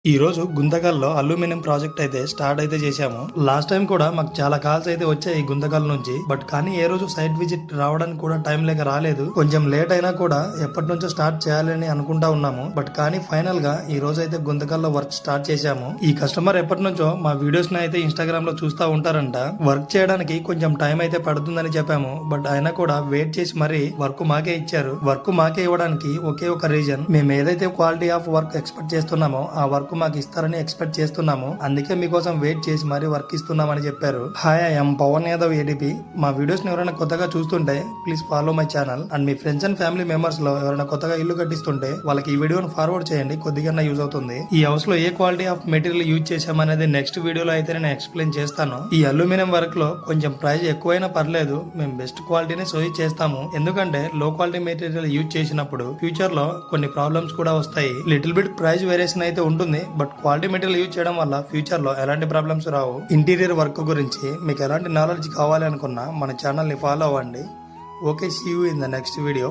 ఈ రోజు గుంతకల్లో aluminium project అయితే స్టార్ట్ అయితే చేశాము. లాస్ట్ టైం కూడా మాకు చాలా కాల్స్ అయితే వచ్చాయి గుంతకల్ నుంచి. బట్ కానీ ఏ రోజు సైట్ విజిట్ రావడానికి కూడా టైం లేక రాలేదు. కొంచెం లేట్ అయినా కూడా ఎప్పటి నుంచో స్టార్ట్ చేయాలని అనుకుంటా ఉన్నాము. బట్ కానీ ఫైనల్ గా ఈ రోజు అయితే గుంతకల్లో వర్క్ స్టార్ట్ చేశాము. ఈ కస్టమర్ ఎప్పటి నుంచో మా వీడియోస్ ని అయితే ఇన్స్టాగ్రామ్ లో చూస్తా ఉంటారంట. వర్క్ చేయడానికి కొంచెం టైం అయితే పడుతుందని చెప్పాము. బట్ అయినా కూడా వెయిట్ చేసి మరీ వర్క్ మాకే ఇచ్చారు. వర్క్ మాకే ఇవ్వడానికి ఒకే ఒక రీజన్, మేము ఏదైతే క్వాలిటీ ఆఫ్ వర్క్ ఎక్స్పెక్ట్ చేస్తున్నామో ఆ వర్క్ మాకు ఇస్తారని ఎక్స్పెక్ట్ చేస్తున్నాము. అందుకే మీకోసం వెయిట్ చేసి మరీ వర్క్ ఇస్తున్నామని చెప్పారు. Hi, I'm Pavan Yadav ADP. మా వీడియోస్ ని ఎవరైనా కొత్తగా చూస్తుంటే please follow my channel. And మీ ఫ్రెండ్స్ అండ్ ఫ్యామిలీ మెంబర్స్ లో ఎవరైనా కొత్తగా ఇల్లు కట్టిస్తుంటే వాళ్ళకి ఈ వీడియోని ఫార్వర్డ్ చేయండి, కొద్దిగా యూజ్ అవుతుంది. ఈ హౌస్ లో ఏ క్వాలిటీ ఆఫ్ మెటీరియల్ యూజ్ చేసామనేది నెక్స్ట్ వీడియోలో అయితే నేను ఎక్స్ప్లెయిన్ చేస్తాను. ఈ అల్యూమినియం వర్క్ లో కొంచెం ప్రైస్ ఎక్కువైనా పర్లేదు, మేము బెస్ట్ క్వాలిటీని సజెస్ట్ చేస్తాము. ఎందుకంటే లో క్వాలిటీ మెటీరియల్ యూజ్ చేసినప్పుడు ఫ్యూచర్ లో కొన్ని ప్రాబ్లమ్స్ కూడా వస్తాయి. లిటిల్ బిట్ ప్రైస్ వేరియేషన్ అయితే ఉంటుంది. బట్ క్వాలిటీ మెటీరియల్ యూజ్ చేయడం వల్ల ఫ్యూచర్ లో ఎలాంటి ప్రాబ్లమ్స్ రావు. ఇంటీరియర్ వర్క్ గురించి మీకు ఎలాంటి నాలెడ్జ్ కావాలి అనుకున్నా మన ఛానల్ ని ఫాలో అవ్వండి. Okay, see you in the next video.